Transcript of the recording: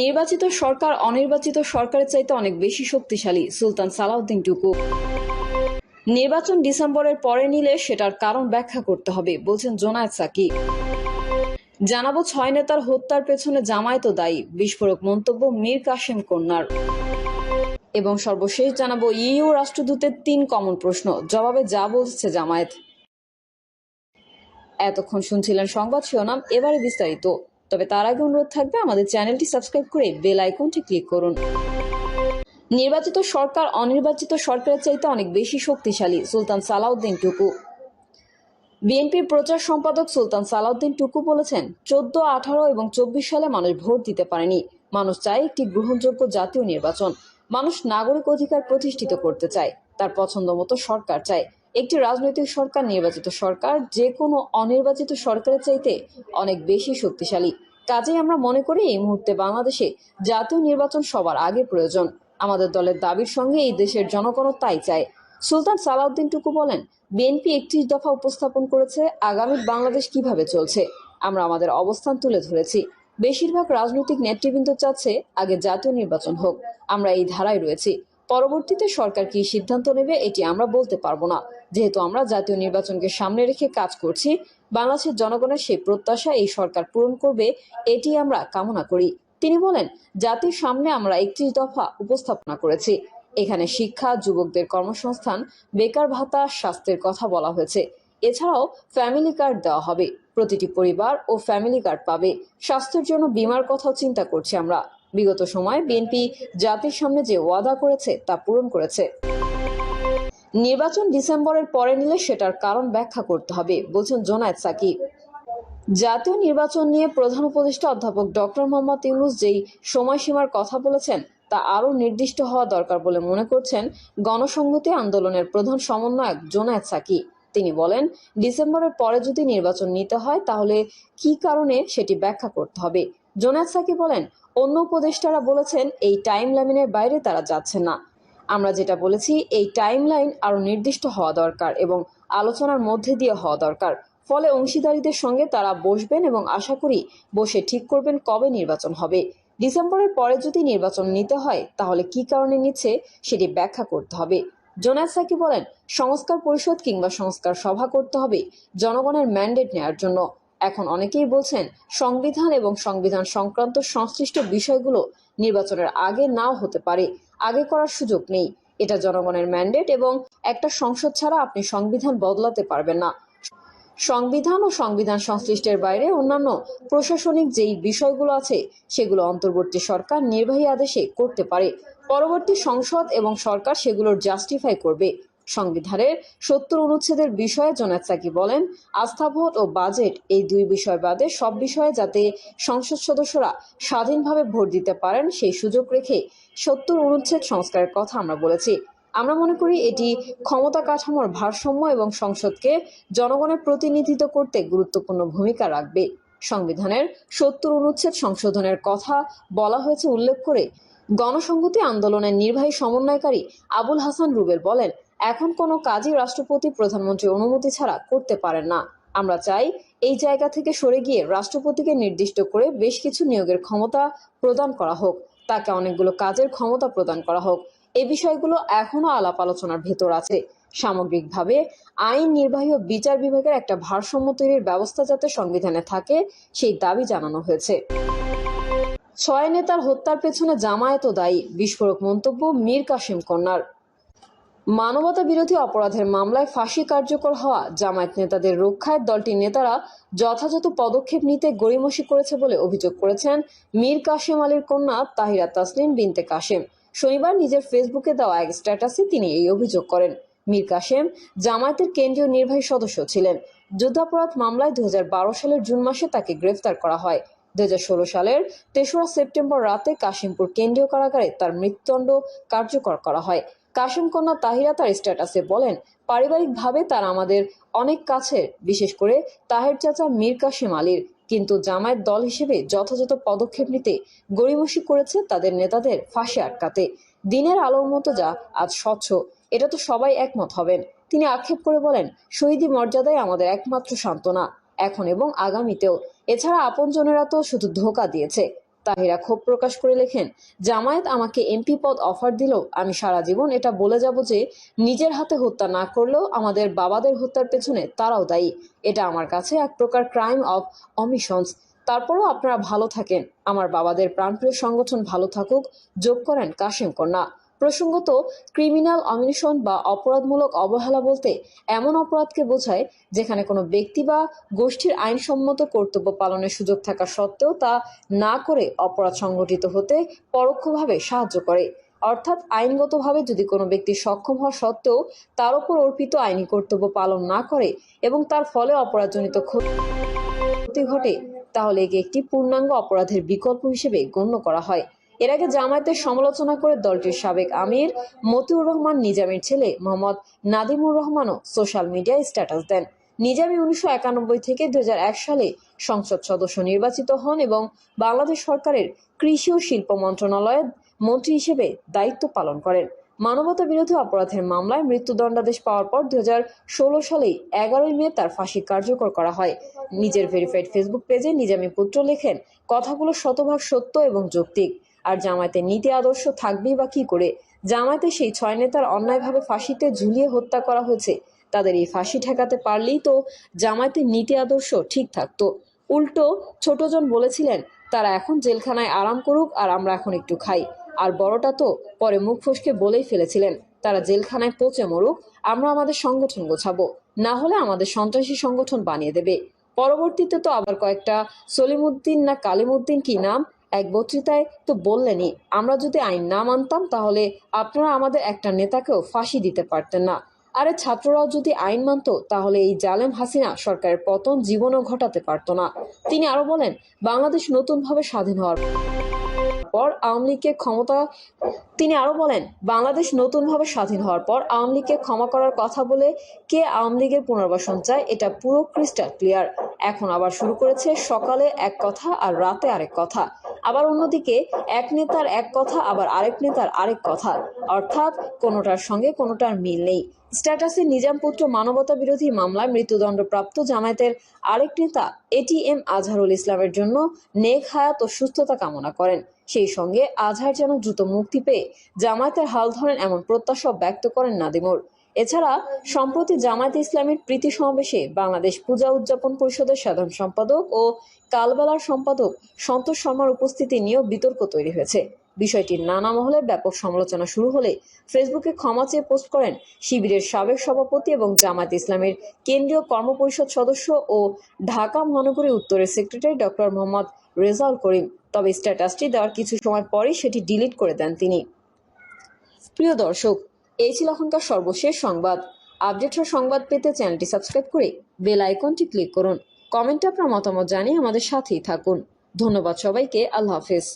নির্বাচিত সরকার অনির্বাচিত সরকারের চাইতে অনেক বেশি শক্তিশালী, সুলতান সালাউদ্দিন টুকু। নির্বাচন ডিসেম্বরের পরে নিলে সেটার কারণ ব্যাখ্যা করতে হবে, বলছেন জোনায়েদ সাকি। জানাবো 6 নেতার হত্যার পেছনে জামায়াতও দায়ী, বিস্ফোরক মন্তব্য মীর কাসেম কন্যার। এবং সর্বশেষ জানাবো ইইউ রাষ্ট্রদূতের 3 কমন প্রশ্ন, জবাবে যা বলছে জামায়াত। এতক্ষণ শুনছিলেন সংবাদ শিরোনাম, এবারে বিস্তারিত। তবে তার আগে অনুরোধ থাকবে আমাদের চ্যানেলটি সাবস্ক্রাইব করে বেল আইকনটি ক্লিক করুন। নির্বাচিত সরকার অনির্বাচিত সরকারের চাইতে অনেক বেশি শক্তিশালী, সুলতান সালাউদ্দিন টুকু। বিএনপির প্রচার সম্পাদক সুলতান সালাউদ্দিন টুকু বলেছেন, 14, 18 এবং 24 সালে মানুষ ভোট দিতে পারেনি। মানুষ চায় একটি গ্রহণযোগ্য জাতীয় নির্বাচন। মানুষ নাগরিক অধিকার প্রতিষ্ঠিত করতে চায়, তার পছন্দ মতো সরকার চায়। একটি রাজনৈতিক সরকার নির্বাচিত সরকার যে কোনো অনির্বাচিত সরকারের চাইতে অনেক বেশি শক্তিশালী। কাজেই আমরা মনে করি এই মুহূর্তে বাংলাদেশে জাতীয় নির্বাচন সবার আগে প্রয়োজন। আমাদের দলের দাবির সঙ্গে এই দেশের জনগণও তাই চায়। সুলতান সালাউদ্দিন টুকু বলেন, বিএনপি 31 দফা উপস্থাপন করেছে আগামী বাংলাদেশ কিভাবে চলছে। আমরা আমাদের অবস্থান তুলে ধরেছি। বেশিরভাগ রাজনৈতিক নেতৃবৃন্দ চাচ্ছে আগে জাতীয় নির্বাচন হোক। আমরা এই ধারায় রয়েছি। পরবর্তীতে সরকার কি সিদ্ধান্ত নেবে এটি আমরা বলতে পারবো না। যেহেতু আমরা জাতীয় নির্বাচনকে সামনে রেখে কাজ করছি, বাংলাদেশের জনগণের সেই প্রত্যাশা এই সরকার পূরণ করবে, এটি আমরা কামনা করি। তিনি বলেন, জাতির সামনে আমরা 31 দফা উপস্থাপনা করেছি। এখানে শিক্ষা, যুবকদের কর্মসংস্থান, বেকার ভাতা, স্বাস্থ্যের কথা বলা হয়েছে। এছাড়াও ফ্যামিলি কার্ড দেওয়া হবে, প্রতিটি পরিবার ও ফ্যামিলি কার্ড পাবে। স্বাস্থ্যের জন্য বীমার কথাও চিন্তা করছি আমরা। বিগত সময়ে বিএনপি জাতির সামনে যে ওয়াদা করেছে তা পূরণ করেছে। নির্বাচন ডিসেম্বরের পরে নিলে সেটার কারণ ব্যাখ্যা করতে হবে, বলছেন জোনায়েদ সাকি। জাতীয় নির্বাচন নিয়ে প্রধান উপদেষ্টা অধ্যাপক ডক্টর মোহাম্মদ ইউনূস যেই সময়সীমার কথা বলেছেন তা আরও নির্দিষ্ট হওয়া দরকার বলে মনে করছেন গণসংহতি আন্দোলনের প্রধান সমন্বয়ক জোনায়েদ সাকি। তিনি বলেন, ডিসেম্বরের পরে যদি নির্বাচন নিতে হয় তাহলে কি কারণে সেটি ব্যাখ্যা করতে হবে। জোনায়েদ সাকি বলেন, অন্য উপদেষ্টারা বলেছেন এই টাইম লাইনের বাইরে তারা যাচ্ছেন না। আমরা যেটা বলেছি, এই টাইম লাইন আরও নির্দিষ্ট হওয়া দরকার এবং আলোচনার মধ্যে দিয়ে হওয়া দরকার। ফলে অংশীদারীদের সঙ্গে তারা বসবেন এবং আশা করি বসে ঠিক করবেন কবে নির্বাচন হবে। ডিসেম্বরের পরে যদি নির্বাচন নিতে হয় তাহলে কি কারণে নিচ্ছে সেটি ব্যাখ্যা করতে হবে। জোনায়েদ সাকি বলেন, সংস্কার পরিষদ কিংবা সংস্কার সভা করতে হবে জনগণের ম্যান্ডেট নেওয়ার জন্য। এখন অনেকেই বলছেন সংবিধান এবং সংবিধান সংক্রান্ত সংশ্লিষ্ট বিষয়গুলো নির্বাচনের আগে নাও হতে পারে। আগে করার সুযোগ নেই। এটা জনগণের ম্যান্ডেট এবং একটা সংসদ ছাড়া আপনি সংবিধান বদলাতে পারবেন না। সংবিধান ও সংবিধান সংশ্লিষ্টের বাইরে অন্যান্য প্রশাসনিক যেই বিষয়গুলো আছে সেগুলো অন্তর্বর্তী সরকার নির্বাহী আদেশে করতে পারে। পরবর্তী সংসদ এবং সরকার সেগুলোর জাস্টিফাই করবে। সংবিধানের 70 অনুচ্ছেদের বিষয়ে জোনায়েদ সাকি বলেন, আস্থা ভোট ও বাজেট এই 2 বিষয় বাদে সব বিষয়ে যাতে সংসদ সদস্যরা স্বাধীনভাবে ভোট দিতে পারেন সেই সুযোগ রেখে 70 অনুচ্ছেদ সংস্কারের কথা আমরা বলেছি। আমরা মনে করি এটি ক্ষমতা কাঠামোর ভারসাম্য এবং সংসদকে জনগণের প্রতিনিধিত্ব করতে গুরুত্বপূর্ণ ভূমিকা রাখবে। সংবিধানের 70 অনুচ্ছেদ সংশোধনের কথা বলা হয়েছে উল্লেখ করে গণসংহতি আন্দোলনের নির্বাহী সমন্বয়কারী আবুল হাসান রুবেল বলেন, এখন কোনো কাজই রাষ্ট্রপতি প্রধানমন্ত্রীর অনুমতি ছাড়া করতে পারেন না। আমরা চাই এই জায়গা থেকে সরে গিয়ে রাষ্ট্রপতিকে নির্দিষ্ট করে বেশ কিছু নিয়োগের ক্ষমতা প্রদান করা হোক, তাকে অনেকগুলো কাজের ক্ষমতা প্রদান করা হোক। এই বিষয়গুলো এখনো আলাপ আলোচনার ভেতর আছে। সামগ্রিকভাবে আইন, নির্বাহী ও বিচার বিভাগের একটা ভারসাম্য তৈরির ব্যবস্থা যাতে সংবিধানে থাকে সেই দাবি জানানো হয়েছে। 6 নেতার হত্যার পেছনে জামায়াতও দায়ী, বিস্ফোরক মন্তব্য মীর কাসেম কন্যার। মানবতা বিরোধী অপরাধের মামলায় ফাঁসি কার্যকর হওয়া জামায়াত নেতাদের রক্ষায় দলটির নেতারা যথাযথ পদক্ষেপ নিতে গড়িমসি করেছে বলে অভিযোগ করেছেন মীর কাসেম আলীর কন্যা তাহিরা তাসনিম বিনতে কাসেম। শনিবার নিজের ফেসবুকে দেওয়া এক স্ট্যাটাসে তিনি এই অভিযোগ করেন। মীর কাসেম জামায়াতের কেন্দ্রীয় নির্বাহী সদস্য ছিলেন। যুদ্ধাপরাধ মামলায় 2012 সালের জুন মাসে তাকে গ্রেফতার করা হয়। 2016 সালের 3রা সেপ্টেম্বর রাতে কাশিমপুর কেন্দ্রীয় কারাগারে তার মৃত্যুদণ্ড কার্যকর করা হয়। কাসেম কন্যা তাহিরা তার স্ট্যাটাসে বলেন, পারিবারিকভাবে তার আমাদের অনেক কাছের, বিশেষ করে তাহের চাচা মীর কাসেম আলীর। কিন্তু জামায়াত দল হিসেবে যথাযথ পদক্ষেপ নিতে গড়িমসি করেছে তাদের নেতাদের ফাঁসি আটকাতে। দিনের আলোর মতো যা আজ স্বচ্ছ, এটা তো সবাই একমত হবেন। তিনি আক্ষেপ করে বলেন, শহীদি মর্যাদাই আমাদের একমাত্র সান্ত্বনা, এখন এবং আগামীতেও। এছাড়া আপনজনেরা তো শুধু ধোঁকা দিয়েছে। তাহিরা ক্ষোভ প্রকাশ করে লেখেন, জামায়াত আমাকে এমপি পদ অফার দিলেও আমি সারা জীবন এটা বলে যাব যে নিজের হাতে হত্যা না করলেও আমাদের বাবাদের হত্যার পেছনে তারাও দায়ী। এটা আমার কাছে এক প্রকার ক্রাইম অফ অমিশনস। তারপরও আপনারা ভালো থাকেন, আমার বাবাদের প্রাণপ্রিয় সংগঠন ভালো থাকুক, যোগ করেন কাশেম কন্যা। প্রসঙ্গত, ক্রিমিনাল অমিশন বা অপরাধমূলক অবহেলা বলতে এমন অপরাধকে বোঝায় যেখানে কোনো ব্যক্তি বা গোষ্ঠীর আইনসম্মত কর্তব্য পালনের সুযোগ থাকা সত্ত্বেও তা না করে অপরাধ সংঘটিত হতে পরোক্ষভাবে সাহায্য করে। অর্থাৎ আইনগতভাবে যদি কোনো ব্যক্তি সক্ষম হওয়া সত্ত্বেও তার উপর অর্পিত আইনি কর্তব্য পালন না করে এবং তার ফলে অপরাধজনিত ক্ষতি ঘটে, তাহলে একে একটি পূর্ণাঙ্গ অপরাধের বিকল্প হিসেবে গণ্য করা হয়। এর আগে জামায়াতের সমালোচনা করে দলটির সাবেক আমির মতিউর রহমান নিজামীর ছেলে মোহাম্মদ নাদিমুর রহমানও সোশ্যাল মিডিয়ায় স্ট্যাটাস দেন। নিজামী 1991 থেকে 2001 সালে সংসদ সদস্য নির্বাচিত হন এবং বাংলাদেশ সরকারের কৃষি ও শিল্প মন্ত্রণালয়ের মন্ত্রী হিসেবে দায়িত্ব পালন করেন। মানবতা বিরোধী অপরাধের মামলায় মৃত্যুদণ্ডাদেশ পাওয়ার পর 2016 সালেই 11 মে তার ফাঁসি কার্যকর করা হয়। নিজের ভেরিফাইড ফেসবুক পেজে নিজামী পুত্র লেখেন, কথাগুলো শতভাগ সত্য এবং যৌক্তিক। আর জামায়াতের নীতি আদর্শ থাকবেই বা কি করে? জামায়াতের সেই 6 নেতার অন্যায়ভাবে ফাঁসিতে ঝুলিয়ে হত্যা করা হয়েছে। তাদের এই ফাঁসি ঠেকাতে পারলেই তো জামায়াতের নীতি আদর্শ ঠিক থাকতো। উল্টো ছোটজন বলেছিলেন, তারা এখন জেলখানায় আরাম করুক আর আমরা এখন একটু খাই। আর বড়টা তো পরে মুখ ফসকে বলেই ফেলেছিলেন, তারা জেলখানায় পচে মরুক, আমরা আমাদের সংগঠন গোছাবো, না হলে আমাদের সন্ত্রাসী সংগঠন বানিয়ে দেবে। পরবর্তীতে তো আবার কয়েকটা সলিমুদ্দিন না কালিমুদ্দিন কি নাম এক বক্তৃতায় তো বললেনই, আমরা যদি আইন না মানতাম তাহলে আপনারা আমাদের একটা নেতাকেও ফাঁসি দিতে পারতেন না। আরে ছাত্ররাও যদি আইন মানত তাহলে এই জালেম হাসিনা সরকারের পতন জীবনও ঘটাতে পারত না। তিনি আরো বলেন, বাংলাদেশ নতুনভাবে স্বাধীন হওয়ার পর আওয়ামী লীগকে আওয়ামী লীগকে ক্ষমা করার কথা বলে কে আওয়ামী লীগের পুনর্বাসন চায় এটা পুরো ক্রিস্টাল ক্লিয়ার। এখন আবার শুরু করেছে সকালে এক কথা আর রাতে আরেক কথা। আবার অন্যদিকে এক নেতার এক কথা আবার আরেক নেতার আরেক কথা, অর্থাৎ কোনোটার সঙ্গে কোনোটার মিল নেই। স্ট্যাটাসে নিজাম পুত্র মানবতা বিরোধী মামলায় মৃত্যুদণ্ডপ্রাপ্ত জামায়াতের আরেক নেতা এটিএম আজহারুল ইসলামের জন্য নেক হায়াত ও সুস্থতা কামনা করেন। সেই সঙ্গে আজহার যেন দ্রুত মুক্তি পেয়ে জামায়াতের হাল ধরেন এমন প্রত্যাশা ব্যক্ত করেন নাদিমুর। এছাড়া সম্প্রতি জামায়াতে ইসলামীর প্রীতি সমাবেশে বাংলাদেশ পূজা উদযাপন পরিষদের সাধারণ সম্পাদক ও কালবেলার সম্পাদক সন্তোষ শর্মার উপস্থিতি নিয়েও বিতর্ক তৈরি হয়েছে। বিষয়টির নানা মহলে ব্যাপক সমালোচনা শুরু হলে ফেসবুকে ক্ষমা চেয়ে পোস্ট করেন শিবিরের সাবেক সভাপতি এবং জামায়াত ইসলামীর কেন্দ্রীয় কর্মপরিষদ সদস্য ও ঢাকা মহানগরী উত্তরের সেক্রেটারি ডক্টর মোহাম্মদ রেজাউল করিম। তবে স্ট্যাটাসটি দেওয়ার কিছু সময় পরেই সেটি ডিলিট করে দেন তিনি। প্রিয় দর্শক, এই ছিল এখনকার সর্বশেষ সংবাদ। আপডেট সংবাদ পেতে চ্যানেলটি সাবস্ক্রাইব করে বেল আইকনটি ক্লিক করুন। কমেন্টে আপনার মতামত জানিয়ে আমাদের সাথেই থাকুন। ধন্যবাদ সবাইকে। আল্লাহ হাফেজ।